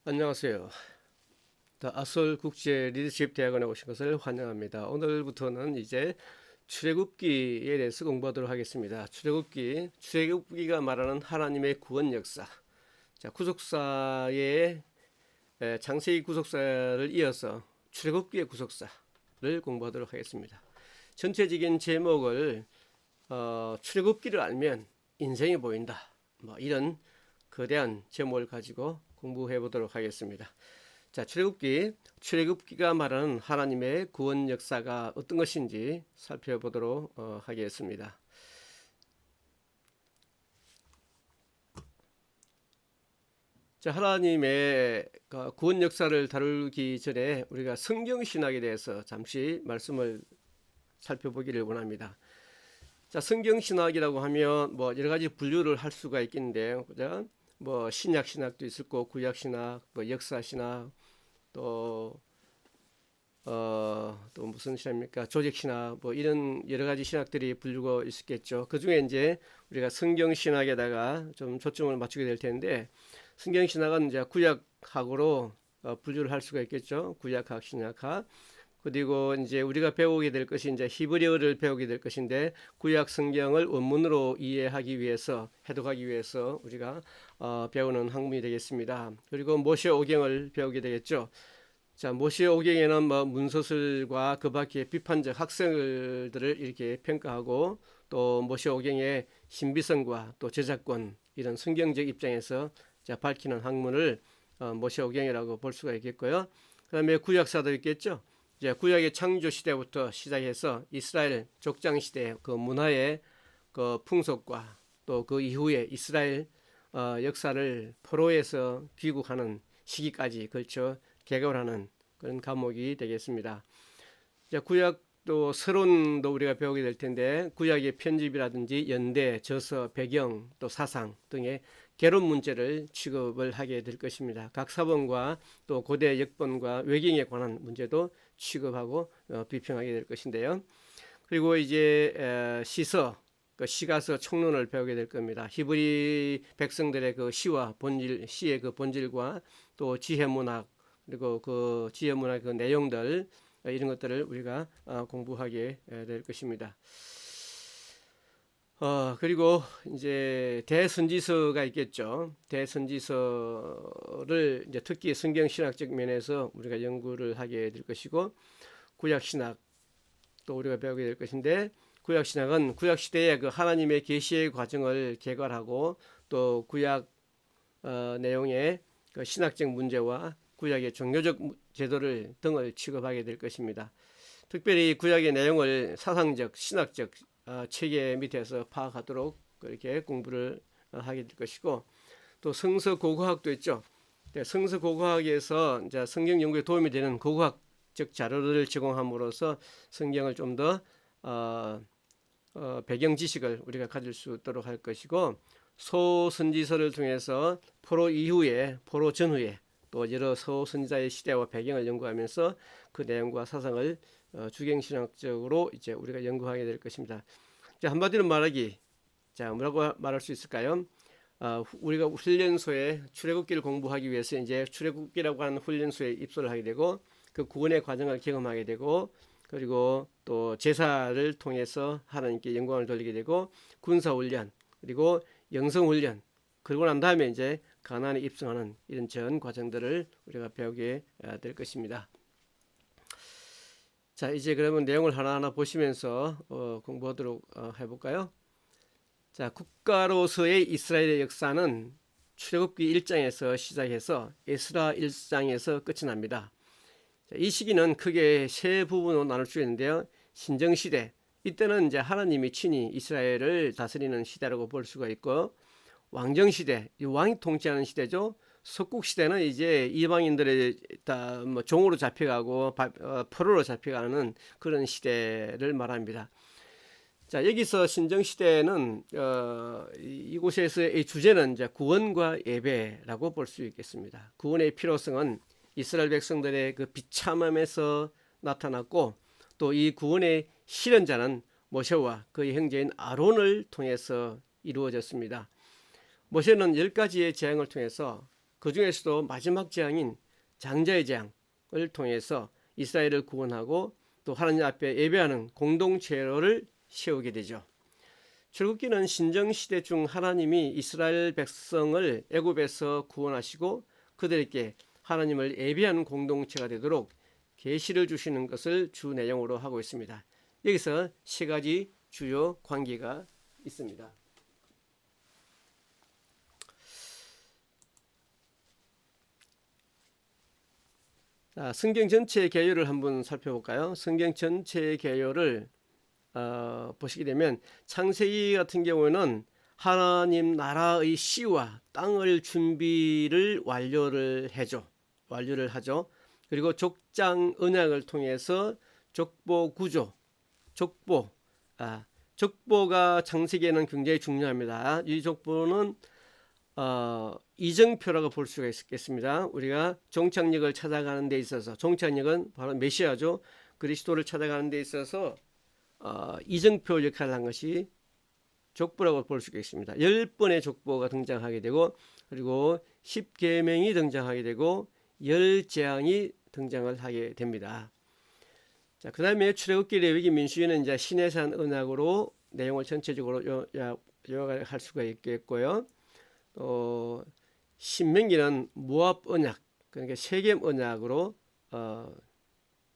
안녕하세요. 아솔 국제 리더십 대학원에 오신 것을 환영합니다. 오늘부터는 이제 출애굽기에 대해서 공부하도록 하겠습니다. 출애굽기가 말하는 하나님의 구원 역사. 자, 구속사의 창세기 구속사를 이어서 출애굽기의 구속사를 공부하도록 하겠습니다. 전체적인 제목을 출애굽기를 알면 인생이 보인다. 뭐 이런 거대한 제목을 가지고 공부해 보도록 하겠습니다. 자, 출애굽기가 말하는 하나님의 구원 역사가 어떤 것인지 살펴보도록 하겠습니다. 자, 하나님의 구원 역사를 다루기 전에 우리가 성경 신학에 대해서 잠시 말씀을 살펴보기를 원합니다. 자, 성경 신학이라고 하면 뭐 여러 가지 분류를 할 수가 있겠는데요. 그죠? 뭐 신약 신학도 있을 거고 구약 신학, 뭐 역사 신학, 또 또 무슨 신학입니까? 조직 신학, 뭐 이런 여러 가지 신학들이 분류가 있었겠죠. 그 중에 이제 우리가 성경 신학에다가 좀 초점을 맞추게 될 텐데, 성경 신학은 이제 구약학으로 분류를 할 수가 있겠죠. 구약학, 신약학. 그리고 이제 우리가 배우게 될 것이 이제 히브리어를 배우게 될 것인데, 구약 성경을 원문으로 이해하기 위해서, 해독하기 위해서 우리가 배우는 학문이 되겠습니다. 그리고 모세오경을 배우게 되겠죠. 자, 모세오경에는 뭐 문서술과 그 밖에 비판적 학설들을 이렇게 평가하고, 또 모세오경의 신비성과 또 저작권, 이런 성경적 입장에서 자, 밝히는 학문을 모세오경이라고 볼 수가 있겠고요. 그 다음에 구약사도 있겠죠. 이제 구약의 창조 시대부터 시작해서 이스라엘 족장 시대 그 문화의 그 풍속과 또 그 이후에 이스라엘 역사를 포로에서 귀국하는 시기까지 걸쳐 개혁을 하는 그런 과목이 되겠습니다. 이제 구약도 서론도 우리가 배우게 될 텐데, 구약의 편집이라든지 연대, 저서, 배경, 또 사상 등의 개론 문제를 취급을 하게 될 것입니다. 각 사본과 또 고대 역본과 외경에 관한 문제도 취급하고 비평하게 될 것인데요. 그리고 이제 시서, 그 시가서 총론을 배우게 될 겁니다. 히브리 백성들의 그 시와 본질, 시의 그 본질과 또 지혜문학, 그리고 그 지혜문학의 그 내용들, 이런 것들을 우리가 공부하게 될 것입니다. 그리고 이제 대선지서가 있겠죠. 대선지서를 이제 특히 성경 신학적 면에서 우리가 연구를 하게 될 것이고, 구약 신학 또 우리가 배우게 될 것인데, 구약 신학은 구약 시대의 그 하나님의 계시의 과정을 개괄하고, 또 구약 내용의 그 신학적 문제와 구약의 종교적 제도를 등을 취급하게 될 것입니다. 특별히 구약의 내용을 사상적, 신학적 체계 밑에서 파악하도록 그렇게 공부를 하게 될 것이고, 또 성서 고고학도 있죠. 성서 고고학에서 이제 성경 연구에 도움이 되는 고고학적 자료를 제공함으로써 성경을 좀 더 배경 지식을 우리가 가질 수 있도록 할 것이고, 소선지서를 통해서 포로 이후에, 포로 전후에 또 여러 소선지자의 시대와 배경을 연구하면서 그 내용과 사상을 주경신학적으로 이제 우리가 연구하게 될 것입니다. 자, 한마디로 말하기, 자, 뭐라고 말할 수 있을까요? 우리가 훈련소에 출애굽기를 공부하기 위해서 이제 출애굽기라고 하는 훈련소에 입소를 하게 되고, 그 구원의 과정을 경험하게 되고, 그리고 또 제사를 통해서 하나님께 영광을 돌리게 되고, 군사훈련, 그리고 영성훈련, 그러고 난 다음에 이제 가나안에 입성하는 이런 전 과정들을 우리가 배우게 될 것입니다. 자, 이제 그러면 내용을 하나하나 보시면서 공부하도록 해볼까요? 자, 국가로서의 이스라엘의 역사는 출애굽기 1장에서 시작해서 에스라 1장에서 끝이 납니다. 자, 이 시기는 크게 세 부분으로 나눌 수 있는데요. 신정시대, 이때는 이제 하나님이 친히 이스라엘을 다스리는 시대라고 볼 수가 있고, 왕정시대, 이 왕이 통치하는 시대죠. 석국시대는 이제 이방인들의 다 뭐 종으로 잡혀가고 포로로 잡혀가는 그런 시대를 말합니다. 자, 여기서 신정시대는 이곳에서의 주제는 이제 구원과 예배라고 볼 수 있겠습니다. 구원의 필요성은 이스라엘 백성들의 그 비참함에서 나타났고, 또 이 구원의 실현자는 모세와 그의 형제인 아론을 통해서 이루어졌습니다. 모세는 10가지의 재앙을 통해서 그 중에서도 마지막 재앙인 장자의 재앙을 통해서 이스라엘을 구원하고 또 하나님 앞에 예배하는 공동체를 세우게 되죠. 출애굽기는 신정시대 중 하나님이 이스라엘 백성을 애굽에서 구원하시고 그들에게 하나님을 예배하는 공동체가 되도록 계시를 주시는 것을 주 내용으로 하고 있습니다. 여기서 세 가지 주요 관계가 있습니다. 성경 전체의 개요를 한번 살펴볼까요? 성경 전체의 개요를 보시게 되면 창세기 같은 경우는 하나님 나라의 씨와 땅을 준비를 완료를 하죠. 그리고 족장 언약을 통해서 족보 구조, 족보가 창세기에는 굉장히 중요합니다. 이 족보는 이정표라고 볼 수가 있겠습니다. 우리가 종착역을 찾아가는 데 있어서, 종착역은 바로 메시아죠. 그리스도를 찾아가는 데 있어서 이정표 역할을 한 것이 족보라고 볼 수가 있습니다. 10번의 족보가 등장하게 되고, 그리고 10계명이 등장하게 되고 10재앙이 등장을 하게 됩니다. 자, 그 다음에 출애굽기, 레위기, 민수기는 이제 시내산 언약으로 내용을 전체적으로 요약할 수가 있겠고요. 또 신명기는 모압 언약, 그러니까 세겜 언약으로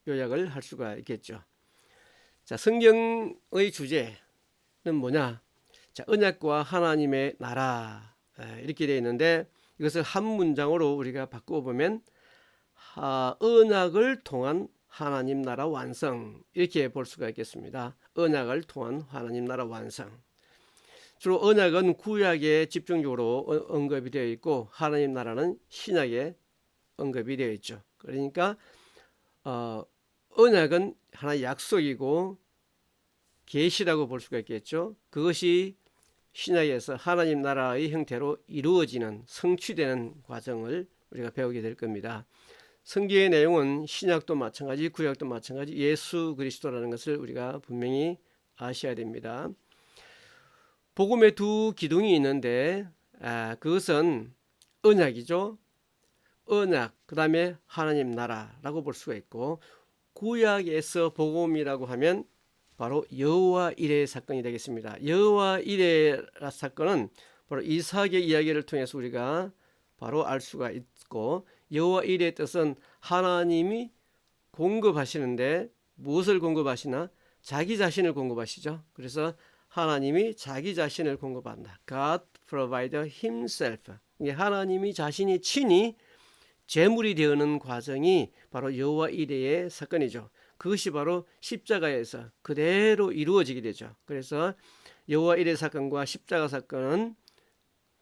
요약을 할 수가 있겠죠. 자, 성경의 주제는 뭐냐? 자, 언약과 하나님의 나라, 이렇게 되어 있는데 이것을 한 문장으로 우리가 바꿔보면 언약을 통한 하나님 나라 완성, 이렇게 볼 수가 있겠습니다. 언약을 통한 하나님 나라 완성. 주로 언약은 구약에 집중적으로 언급이 되어 있고 하나님 나라는 신약에 언급이 되어 있죠. 그러니까 언약은 하나의 약속이고 계시라고 볼 수가 있겠죠. 그것이 신약에서 하나님 나라의 형태로 이루어지는, 성취되는 과정을 우리가 배우게 될 겁니다. 성경의 내용은 신약도 마찬가지, 구약도 마찬가지, 예수 그리스도라는 것을 우리가 분명히 아셔야 됩니다. 복음의 두 기둥이 있는데 그것은 언약이죠. 언약, 그 다음에 하나님 나라라고 볼 수가 있고, 구약에서 복음이라고 하면 바로 여호와 이레 사건이 되겠습니다. 여호와 이레 사건은 바로 이삭의 이야기를 통해서 우리가 바로 알 수가 있고, 여호와 이레의 뜻은 하나님이 공급하시는데 무엇을 공급하시나? 자기 자신을 공급하시죠. 그래서 하나님이 자기 자신을 공급한다. God provide himself. 하나님이 자신이 친히 제물이 되는 과정이 바로 여호와 이레의 사건이죠. 그것이 바로 십자가에서 그대로 이루어지게 되죠. 그래서 여호와 이레 사건과 십자가 사건은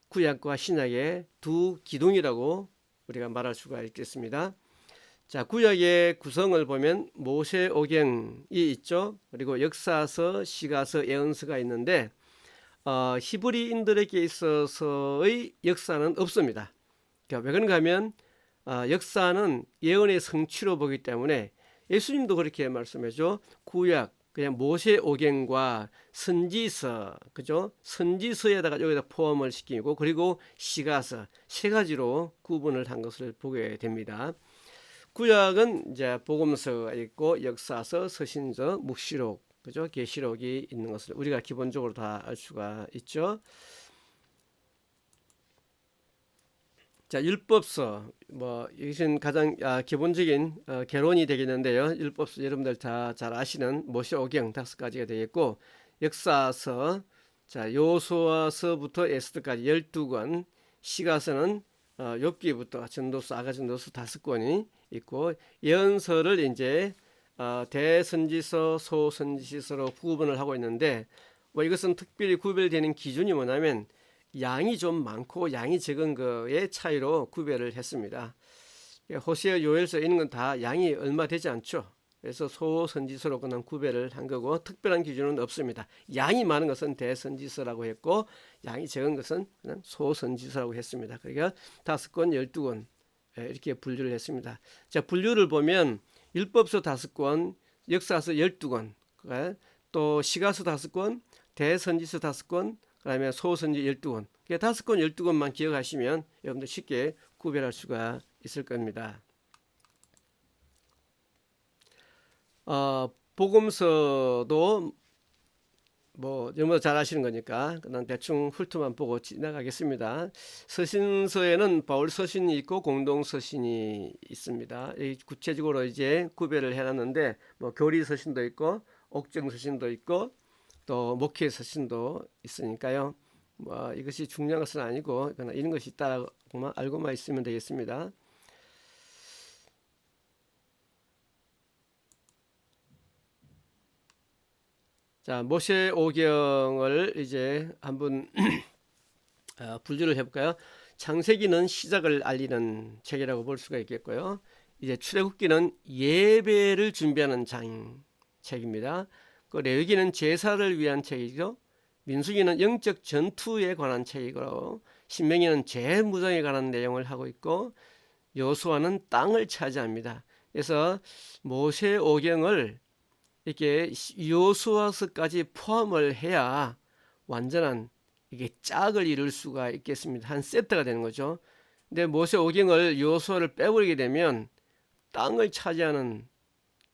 구약과 신약의 두 기둥이라고 우리가 말할 수가 있겠습니다. 자, 구약의 구성을 보면 모세오경이 있죠. 그리고 역사서, 시가서, 예언서가 있는데 히브리인들에게 있어서의 역사는 없습니다. 그러니까 왜 그런가 하면 역사는 예언의 성취로 보기 때문에 예수님도 그렇게 말씀하죠. 구약, 그냥 모세오경과 선지서, 그죠? 선지서에다가 여기다 포함을 시키고, 그리고 시가서, 세 가지로 구분을 한 것을 보게 됩니다. 구약은 이제 복음서가 있고, 역사서, 서신서, 묵시록, 그죠? 계시록이 있는 것을 우리가 기본적으로 다 알 수가 있죠. 자, 율법서, 이것은 가장 기본적인 개론이 되겠는데요. 율법서 여러분들 다 잘 아시는 모세오경 5가지가 되겠고, 역사서, 자, 요수아서부터 에스더까지 12권, 시가서는 욥기부터 전도서, 아가전도서 5권이 있고, 예언서를 이제 대선지서, 소선지서로 구분을 하고 있는데, 이것은 특별히 구별되는 기준이 뭐냐면 양이 좀 많고 양이 적은 거의 차이로 구별을 했습니다. 호세아, 요엘서 이런 건 다 양이 얼마 되지 않죠. 그래서 소선지서로 그냥 구별을 한 거고, 특별한 기준은 없습니다. 양이 많은 것은 대선지서라고 했고, 양이 적은 것은 그냥 소선지서라고 했습니다. 그러니까 5권, 12권 이렇게 분류를 했습니다. 자, 분류를 보면 율법서 5권, 역사서 12권, 또 시가서 5권, 대선지서 5권, 그다음에 소선지 12권. 5권, 12권만 기억하시면 여러분들 쉽게 구별할 수가 있을 겁니다. 복음서도 뭐 여러분 잘 아시는 거니까 그냥 대충 훑어만 보고 지나가겠습니다. 서신서에는 바울 서신이 있고 공동 서신이 있습니다. 구체적으로 이제 구별을 해놨는데 뭐 교리 서신도 있고 옥정 서신도 있고 또 목회 서신도 있으니까요. 뭐 이것이 중요한 것은 아니고 그냥 이런 것이 있다고만 알고만 있으면 되겠습니다. 자, 모세오경을 이제 한번 분류를 해볼까요? 창세기는 시작을 알리는 책이라고 볼 수가 있겠고요. 이제 출애굽기는 예배를 준비하는 책입니다. 그 레위기는 제사를 위한 책이죠. 민수기는 영적 전투에 관한 책이고, 신명기는 재무장에 관한 내용을 하고 있고, 여호수아는 땅을 차지합니다. 그래서 모세오경을 이렇게 여호수아서까지 포함을 해야 완전한 이게 짝을 이룰 수가 있겠습니다. 한 세트가 되는 거죠. 근데 모세오경을 여호수아를 빼버리게 되면 땅을 차지하는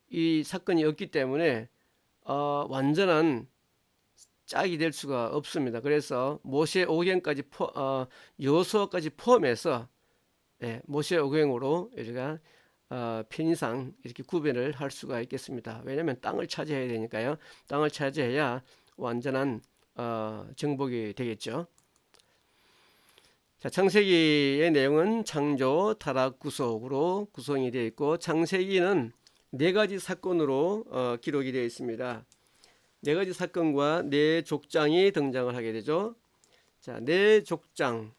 이 사건이 없기 때문에 완전한 짝이 될 수가 없습니다. 그래서 모세오경까지 여호수아까지 포함해서 모세오경으로 우리가 편의상 이렇게 구별을 할 수가 있겠습니다. 왜냐하면 땅을 차지해야 되니까요. 땅을 차지해야 완전한 정복이 되겠죠. 자, 창세기의 내용은 창조, 타락, 구속으로 구성이 되어 있고, 창세기는 4가지 사건으로 기록이 되어 있습니다. 4가지 사건과 4족장이 등장을 하게 되죠. 자, 4족장,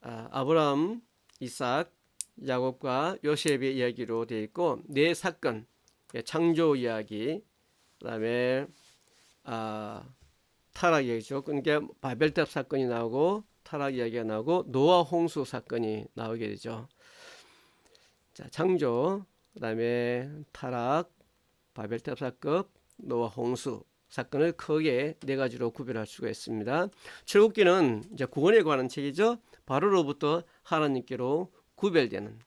아브라함, 이삭, 야곱과 요셉의 이야기로 되어 있고, 4사건, 창조 이야기, 그 다음에 타락 이야기죠. 그러니까 바벨탑 사건이 나오고 타락 이야기가 나오고 노아 홍수 사건이 나오게 되죠. 자, 창조, 그 다음에 타락, 바벨탑 사건, 노아 홍수 사건을 크게 4가지로 구별할 수가 있습니다. 출애굽기는 이제 구원에 관한 책이죠. 바로로부터 하나님께로 구별되는,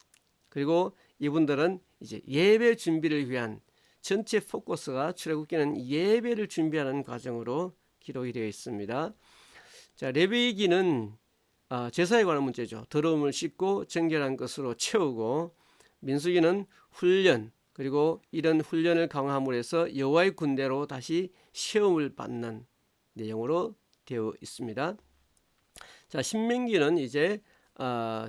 그리고 이분들은 이제 예배 준비를 위한 전체 포커스가 출애굽기는 예배를 준비하는 과정으로 기록이 되어 있습니다. 자, 레위기는 제사에 관한 문제죠. 더러움을 씻고 정결한 것으로 채우고, 민수기는 훈련, 그리고 이런 훈련을 강화함으로 해서 여호와의 군대로 다시 시험을 받는 내용으로 되어 있습니다. 자, 신명기는 이제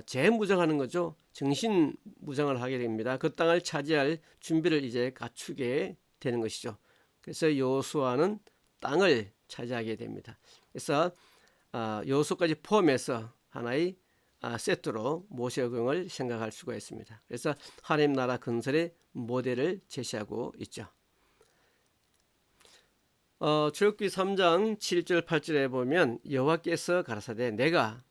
재무장하는 거죠. 정신 무장을 하게 됩니다. 그 땅을 차지할 준비를 이제 갖추게 되는 것이죠. 그래서 여호수아는 땅을 차지하게 됩니다. 그래서 여호수아까지 포함해서 하나의 세트로 모세오경을 생각할 수가 있습니다. 그래서 하나님 나라 건설의 모델을 제시하고 있죠. 출애굽기 3장 7절 8절에 보면 여호와께서 가라사대 내가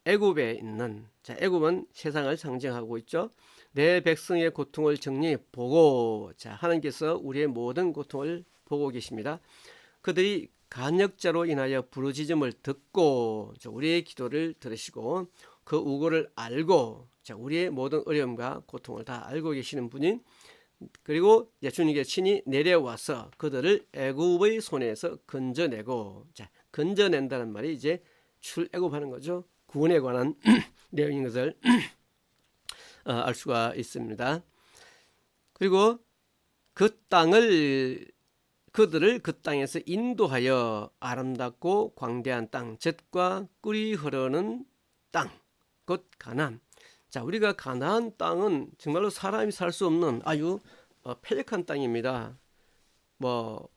애굽에 있는, 자, 애굽은 세상을 상징하고 있죠. 내 백성의 고통을 정리해 보고, 자, 하나님께서 우리의 모든 고통을 보고 계십니다. 그들이 간역자로 인하여 부르짖음을 듣고, 자, 우리의 기도를 들으시고 그 우고를 알고, 자, 우리의 모든 어려움과 고통을 다 알고 계시는 분인, 그리고 주님께서 친히 내려와서 그들을 애굽의 손에서 건져내고, 자, 건져낸다는 말이 이제 출애굽하는 거죠. 구원에 관한 내용인 것을 알 수가 있습니다. 그리고 그들을 그 땅에서 인도하여 아름답고 광대한 땅, 젖과 꿀이 흐르는 땅, 곧 가나안. 자, 우리가 가나안 땅은 정말로 사람이 살 수 없는 아주 패력한 땅입니다. 뭐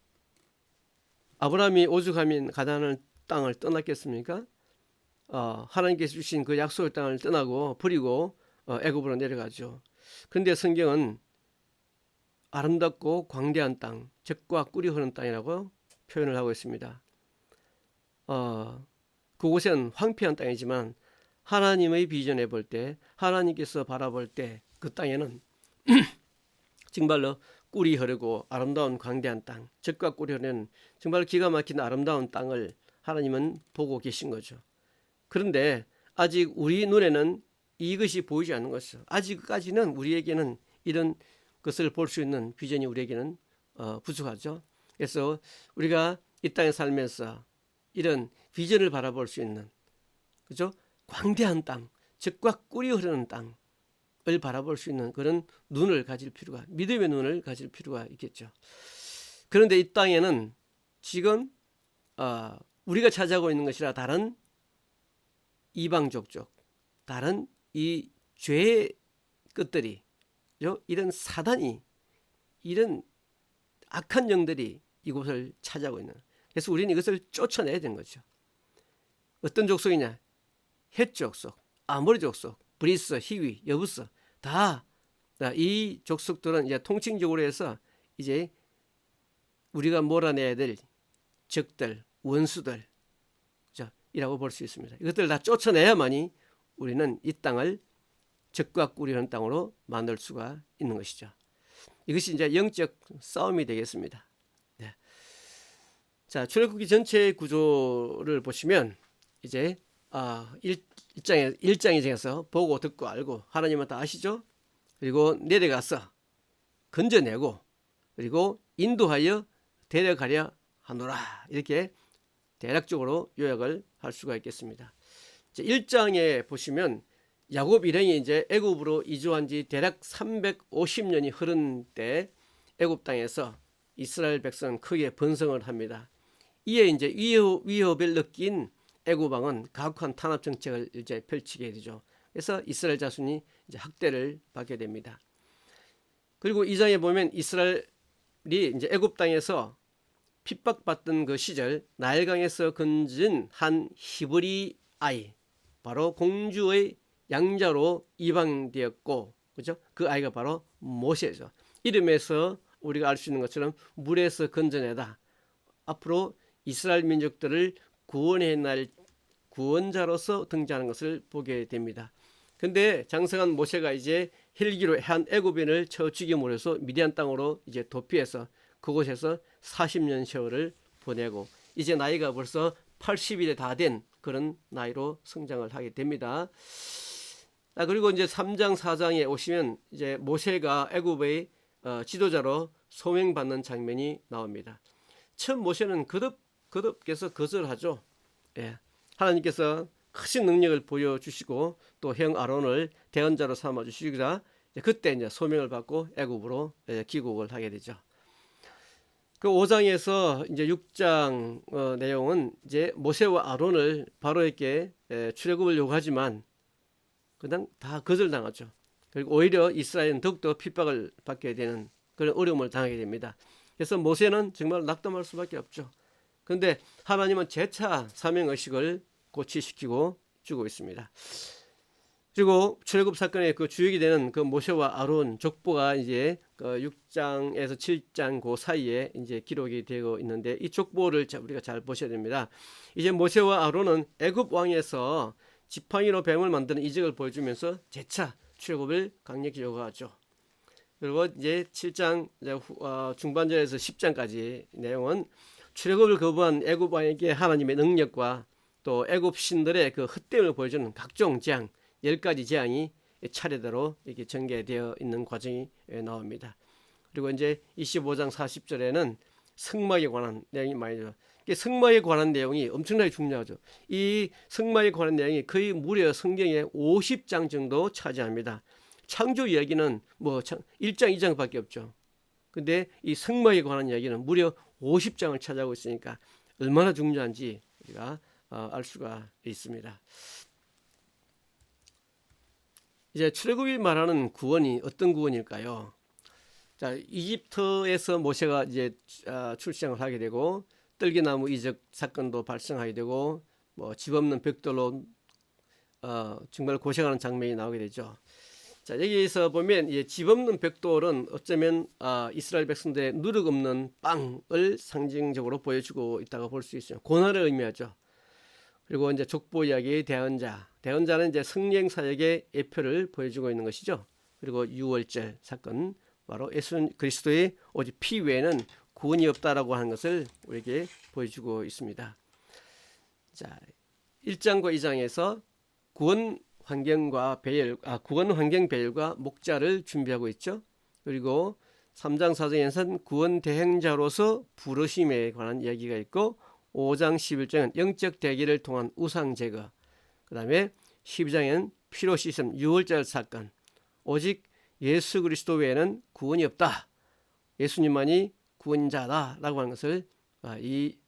아브라함이 오죽하면 가나안 땅을 떠났겠습니까? 하나님께서 주신 그 약속의 땅을 떠나고 버리고 애굽으로 내려가죠. 그런데 성경은 아름답고 광대한 땅, 젖과 꿀이 흐르는 땅이라고 표현을 하고 있습니다. 그곳은 황폐한 땅이지만 하나님의 비전에 볼 때, 하나님께서 바라볼 때 그 땅에는 정말로 꿀이 흐르고 아름다운 광대한 땅, 젖과 꿀이 흐르는 정말 기가 막힌 아름다운 땅을 하나님은 보고 계신 거죠. 그런데 아직 우리 눈에는 이것이 보이지 않는 것이죠. 아직까지는 우리에게는 이런 것을 볼 수 있는 비전이 우리에게는 부족하죠. 그래서 우리가 이 땅에 살면서 이런 비전을 바라볼 수 있는, 그죠? 광대한 땅, 적과 꿀이 흐르는 땅을 바라볼 수 있는 그런 눈을 가질 필요가, 믿음의 눈을 가질 필요가 있겠죠. 그런데 이 땅에는 지금 우리가 찾아가고 있는 것이라 다른 이방 족족, 다른 이 죄의 끝들이, 이런 사단이, 이런 악한 영들이 이곳을 차지하고 있는. 그래서 우리는 이것을 쫓아내야 되는 거죠. 어떤 족속이냐? 헷 족속, 아모리 족속, 브리스, 히위, 여부스, 다 이 족속들은 이제 통칭적으로 해서 이제 우리가 몰아내야 될 적들, 원수들 이라고 볼 수 있습니다. 이것들 다 쫓아내야만이 우리는 이 땅을 적과 꿀이라는 땅으로 만들 수가 있는 것이죠. 이것이 이제 영적 싸움이 되겠습니다. 네. 자, 출애굽기 전체의 구조를 보시면 이제 1장에 정해서 보고 듣고 알고, 하나님은 다 아시죠? 그리고 내려가서 건져내고, 그리고 인도하여 데려가려 하노라, 이렇게 대략적으로 요약을 할 수가 있겠습니다. 1장에 보시면 야곱 일행이 이제 애굽으로 이주한 지 대략 350년이 흐른 때 애굽 땅에서 이스라엘 백성은 크게 번성을 합니다. 이에 이제 위협을 느낀 애굽 왕은 가혹한 탄압 정책을 이제 펼치게 되죠. 그래서 이스라엘 자손이 이제 학대를 받게 됩니다. 그리고 2장에 보면 이스라엘이 이제 애굽 땅에서 핍박받던 그 시절 나일강에서 건진 한 히브리 아이, 바로 공주의 양자로 입양되었고, 그죠? 그 아이가 바로 모세죠. 이름에서 우리가 알 수 있는 것처럼 물에서 건져내다, 앞으로 이스라엘 민족들을 구원해 날 구원자로서 등장하는 것을 보게 됩니다. 근데 장성한 모세가 이제 헬기로 한 애굽인을 쳐 죽임으로 해서 미디안 땅으로 이제 도피해서 그곳에서 40년 세월을 보내고 이제 나이가 벌써 80일에 다 된 그런 나이로 성장을 하게 됩니다. 그리고 이제 3장 4장에 오시면 이제 모세가 애굽의 지도자로 소명받는 장면이 나옵니다. 처음 모세는 거듭께서 거절하죠. 예. 하나님께서 크신 능력을 보여주시고 또 형 아론을 대언자로 삼아 주시기라 그때 이제 소명을 받고 애굽으로 귀국을 하게 되죠. 그 5장에서 이제 6장 내용은 이제 모세와 아론을 바로에게 출애굽을 요구하지만 그냥 다 거절당하죠. 그리고 오히려 이스라엘은 더욱더 핍박을 받게 되는 그런 어려움을 당하게 됩니다. 그래서 모세는 정말 낙담할 수밖에 없죠. 그런데 하나님은 재차 사명의식을 고취시키고 주고 있습니다. 그리고 출애굽 사건의 그 주역이 되는 그 모세와 아론 족보가 이제 그 6장에서 7장 그 사이에 이제 기록이 되고 있는데 이 족보를 우리가 잘 보셔야 됩니다. 이제 모세와 아론은 애굽 왕에서 지팡이로 뱀을 만드는 이적을 보여주면서 재차 출애굽을 강력히 요구하죠. 그리고 이제 7장 중반절에서 10장까지 내용은 출애굽을 거부한 애굽 왕에게 하나님의 능력과 또 애굽 신들의 그 헛됨을 보여주는 각종 재앙, 10가지 재앙이 차례대로 이렇게 전개되어 있는 과정이 나옵니다. 그리고 이제 25장 40절에는 성막에 관한 내용이 많이 나와요. 성막에 관한 내용이 엄청나게 중요하죠. 이 성막에 관한 내용이 거의 무려 성경의 50장 정도 차지합니다. 창조 이야기는 뭐 1장, 2장밖에 없죠. 근데 이 성막에 관한 이야기는 무려 50장을 차지하고 있으니까 얼마나 중요한지 우리가 알 수가 있습니다. 이제 출애굽이 말하는 구원이 어떤 구원일까요? 자, 이집트에서 모세가 이제 출생을 하게 되고 떨기나무 이적 사건도 발생하게 되고 뭐 집 없는 벽돌로 정말 고생하는 장면이 나오게 되죠. 자, 여기서 보면 집 없는 벽돌은 어쩌면 이스라엘 백성들의 누룩 없는 빵을 상징적으로 보여주고 있다고 볼 수 있어요. 고난을 의미하죠. 그리고 이제 족보 이야기의 대언자는 이제 성령 사역의 예표를 보여주고 있는 것이죠. 그리고 유월절 사건, 바로 예수 그리스도의 오직 피 외에는 구원이 없다라고 하는 것을 우리에게 보여주고 있습니다. 자, 1장과 2장에서 구원 구원 환경 배열과 목자를 준비하고 있죠. 그리고 3장 4장에서는 구원 대행자로서 부르심에 관한 이야기가 있고 5장 11장은 영적 대기를 통한 우상 제거, 그 다음에 12장에는 피로 씻음 유월절 사건, 오직 예수 그리스도 외에는 구원이 없다, 예수님만이 구원자다 라고 하는 것을 이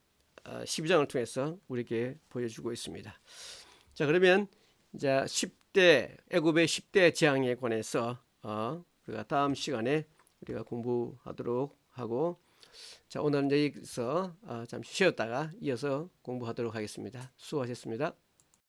12장을 통해서 우리에게 보여주고 있습니다. 자, 그러면 이제 10대 애굽의 10대 재앙에 관해서 우리가 다음 시간에 우리가 공부하도록 하고, 자, 오늘은 여기서 잠시 쉬었다가 이어서 공부하도록 하겠습니다. 수고하셨습니다.